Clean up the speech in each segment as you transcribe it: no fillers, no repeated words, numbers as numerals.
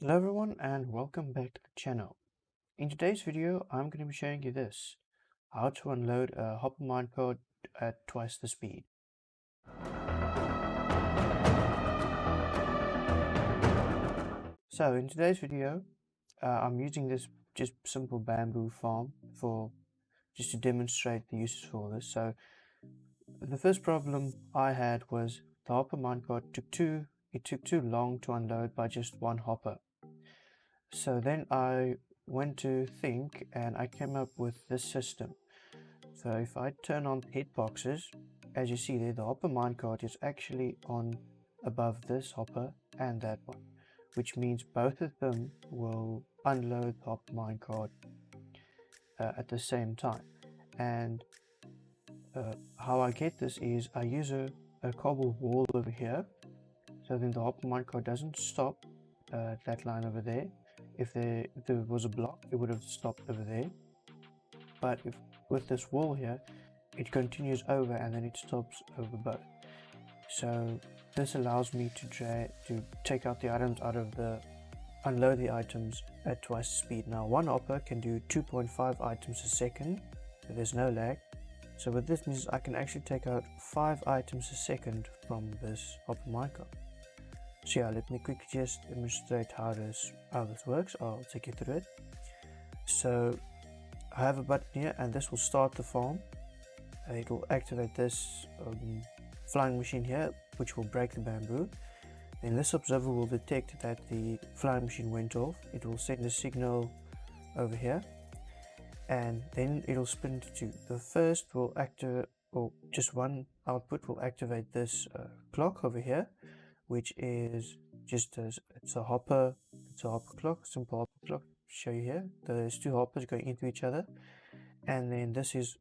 Hello everyone and welcome back to the channel. In today's video I'm going to be showing you this, how to unload a Hopper Minecart at twice the speed. So in today's video I'm using this just simple bamboo farm just to demonstrate the uses for this. So the first problem I had was the Hopper Minecart took too long to unload by just one hopper. So then I went to think and I came up with this system. So if I turn on hitboxes, as you see there, the hopper minecart is actually on above this hopper and that one, which means both of them will unload the hopper minecart at the same time. And how I get this is I use a cobble wall over here, so then the hopper minecart doesn't stop that line over there. If there was a block, it would have stopped over there. But if with this wall here, it continues over and then it stops over both. So this allows me to take out the items unload the items at twice the speed. Now one hopper can do 2.5 items a second, so there's no lag. So what this means is I can actually take out 5 items a second from this hopper minecart. So yeah, let me quickly just demonstrate how this works. I'll take you through it. So I have a button here and this will start the farm. It will activate this flying machine here, which will break the bamboo. Then this observer will detect that the flying machine went off. It will send a signal over here and then it will spin to 2. The first will activate, or just one output will activate this clock over here, which is just it's a hopper clock, simple hopper clock. Show you here, there's 2 hoppers going into each other, and then this is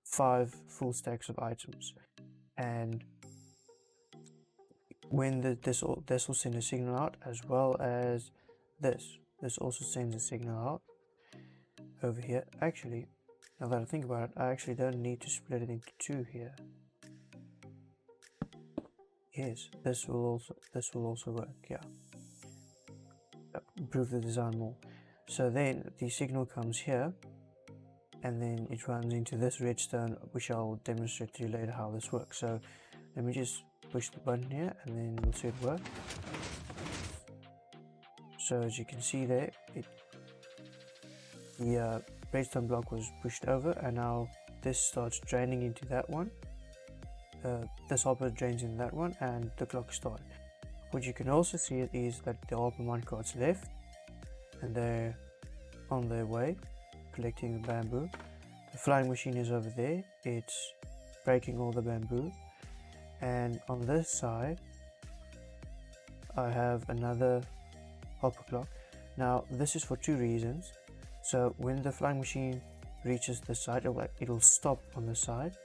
5 full stacks of items. And when this will send a signal out, as well as this also sends a signal out over here. Actually, now that I think about it, I actually don't need to split it into 2 here. Yes, this will also work. Yeah, improve the design more. So then the signal comes here and then it runs into this redstone, which I'll demonstrate to you later how this works. So let me just push the button here and then we'll see it work. So as you can see there, the redstone block was pushed over and now this starts draining into that one. This hopper drains in that one and the clock started. What you can also see is that the hopper minecart's left and they're on their way collecting the bamboo. The flying machine is over there, it's breaking all the bamboo, and on this side I have another hopper clock. Now this is for 2 reasons. So when the flying machine reaches the side, it'll stop on the side,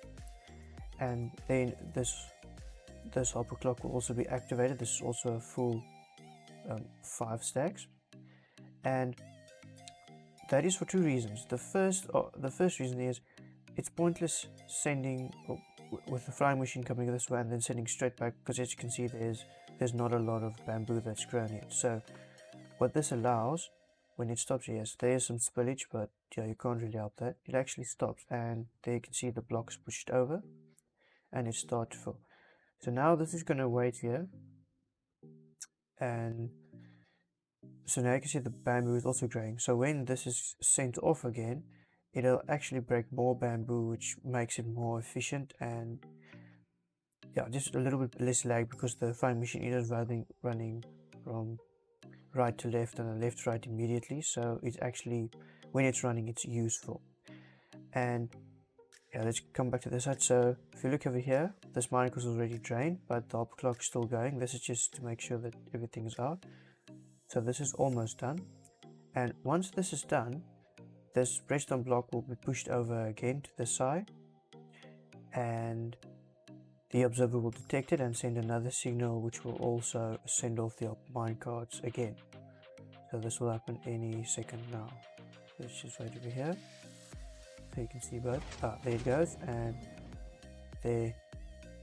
and then this hopper clock will also be activated. This is also a full 5 stacks, and that is for 2 reasons. The first reason is it's pointless sending with the flying machine coming this way and then sending straight back, because as you can see there's not a lot of bamboo that's grown yet. So what this allows, when it stops, yes, there's some spillage, but yeah, you can't really help that. It actually stops and there you can see the blocks pushed over and it starts to fill. So now this is going to wait here, and so now you can see the bamboo is also growing. So when this is sent off again, it'll actually break more bamboo, which makes it more efficient, and yeah, just a little bit less lag, because the flying machine is running from right to left and left to right immediately. So it's actually, when it's running, it's useful. And yeah, let's come back to this side. So if you look over here, this mine was already drained, but the hopper clock is still going. This is just to make sure that everything is out. So this is almost done, and once this is done, this redstone block will be pushed over again to the side, and the observer will detect it and send another signal, which will also send off the minecarts again. So this will happen any second now. Let's just wait over here so you can see both. There it goes, and there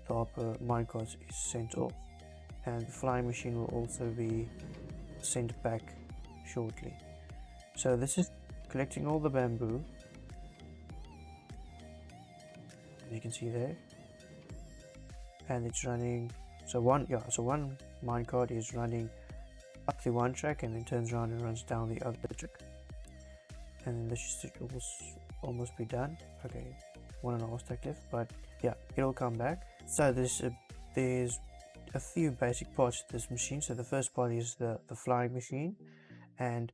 the hopper minecarts is sent off, and the flying machine will also be sent back shortly. So this is collecting all the bamboo, as you can see there, and it's running. So one minecart is running up the one track and then turns around and runs down the other track, and then this should almost be done. Okay, 1.5 stack left, but yeah, it'll come back. So there's a few basic parts to this machine. So the first part is the flying machine, and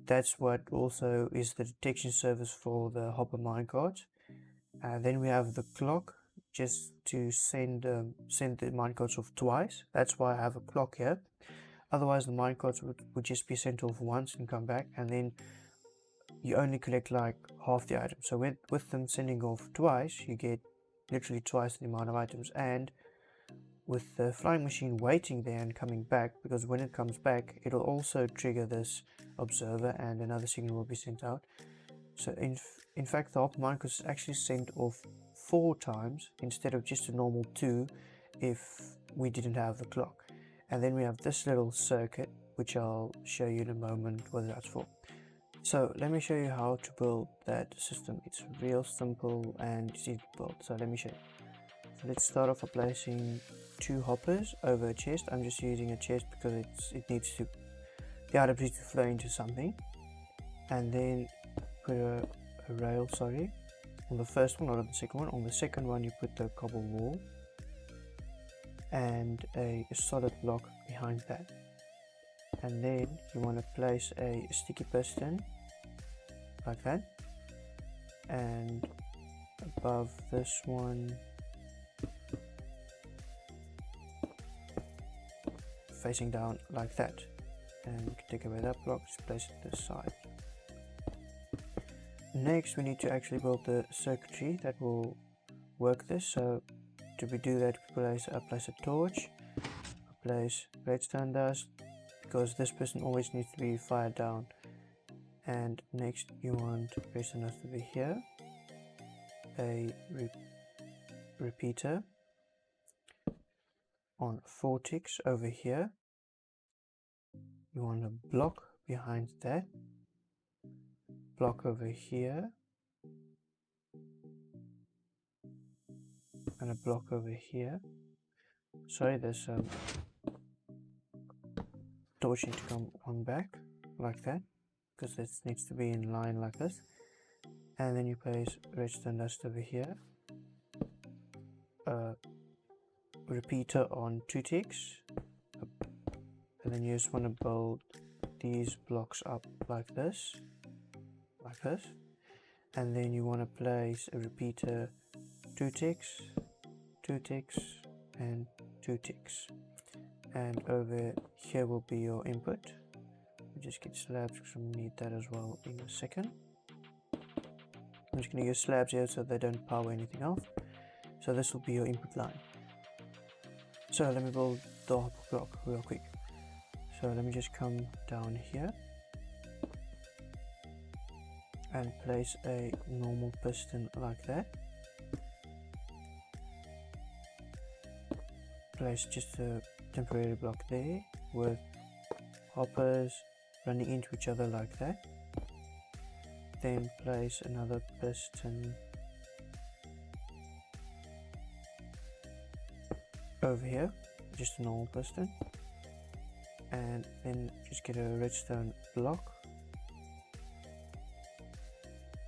that's what also is the detection service for the hopper minecart. Then we have the clock, just to send the minecarts off twice. That's why I have a clock here. Otherwise the minecarts would just be sent off once and come back, and then you only collect like half the items. So with them sending off twice, you get literally twice the amount of items. And with the flying machine waiting there and coming back, because when it comes back it'll also trigger this observer and another signal will be sent out. So in fact the hopper minecart is actually sent off 4 times instead of just a normal 2 if we didn't have the clock. And then we have this little circuit, which I'll show you in a moment what that's for. So let me show you how to build that system. It's real simple and easy to build. So let me show you. So let's start off by placing 2 hoppers over a chest. I'm just using a chest because the items need to flow into something. And then put a rail, on the first one, not on the second one. On the second one you put the cobble wall and a solid block behind that. And then you want to place a sticky piston like that, and above this one facing down like that, and you can take away that block, just place it this side. Next we need to actually build the circuitry that will work this. So to do that, we place a torch, place redstone dust, because this piston always needs to be fired down. And next you want redstone dust over here, a repeater on 4 ticks over here. You want a block behind that, block over here, and a block over here. Sorry, there's torch need to come on back like that, because this needs to be in line like this. And then you place redstone dust over here, repeater on 2 ticks, and then you just want to build these blocks up like this, and then you want to place a repeater 2 ticks, 2 ticks, and 2 ticks. And over here will be your input. We just get slabs because we need that as well in a second. I'm just going to use slabs here so they don't power anything else. So this will be your input line. So let me build the hopper clock real quick. So let me just come down here and place a normal piston like that. Place just a temporary block there with hoppers running into each other like that. Then place another piston over here, just a normal piston, and then just get a redstone block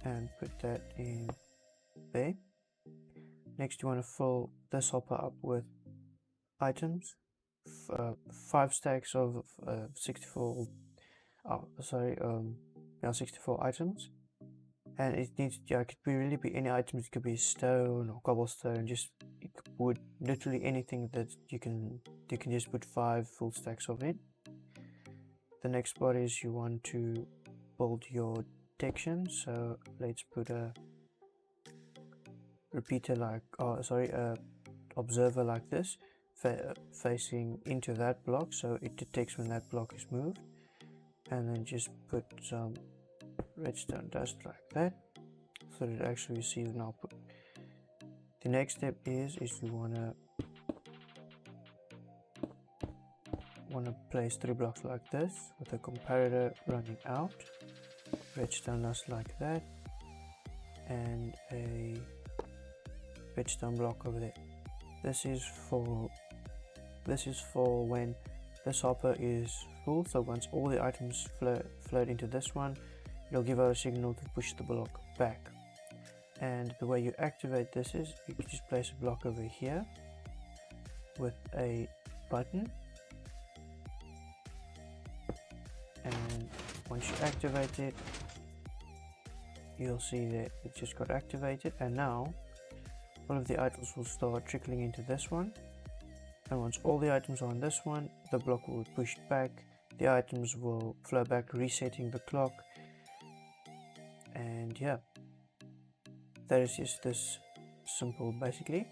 and put that in there. Next you want to fill this hopper up with items, 5 stacks of 64 items, and it needs, it could really be any items. It could be stone or cobblestone, just wood, literally anything that you can just put 5 full stacks of it. The next part is you want to build your detection. So let's put a repeater like, observer like this, facing into that block, so it detects when that block is moved. And then just put some redstone dust like that, so that it actually receives an output. The next step is you want to want to place 3 blocks like this with a comparator running out, redstone dust like that, and a redstone block over there. This is for when this hopper is full, so once all the items float into this one, it'll give out a signal to push the block back. And the way you activate this is you can just place a block over here with a button, and once you activate it, you'll see that it just got activated, and now all of the items will start trickling into this one. And once all the items are on this one, the block will be pushed back, the items will flow back, resetting the clock. And yeah, that is just this simple basically.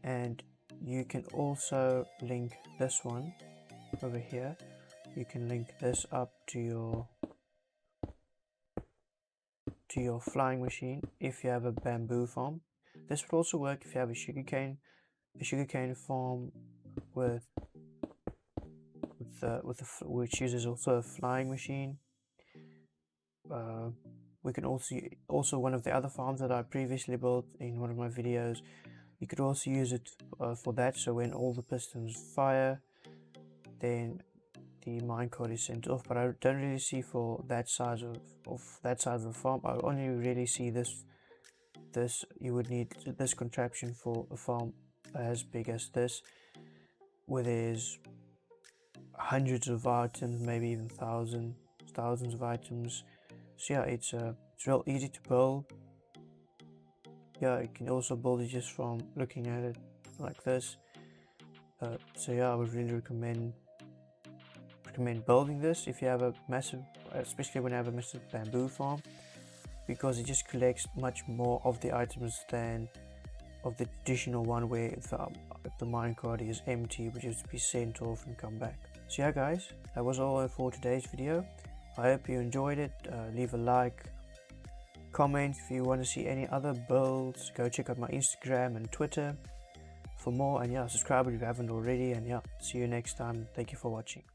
And you can also link this one over here. You can link this up to your flying machine if you have a bamboo farm. This would also work if you have a sugarcane farm which uses also a flying machine. We can also one of the other farms that I previously built in one of my videos, you could also use it for that. So when all the pistons fire, then the minecart is sent off. But I don't really see for that size of the farm. I only really see this. You would need this contraption for a farm as big as this, where there's hundreds of items, maybe even thousands of items. So yeah, it's real easy to build. Yeah, you can also build it just from looking at it like this. So yeah, I would really recommend building this if you have a massive, especially when you have a massive bamboo farm, because it just collects much more of the items than of the traditional one where the minecart is empty, which is to be sent off and come back. So yeah guys, that was all for today's video. I hope you enjoyed it. Leave a like, comment if you want to see any other builds. Go check out my Instagram and Twitter for more, and yeah, subscribe if you haven't already, and yeah, see you next time. Thank you for watching.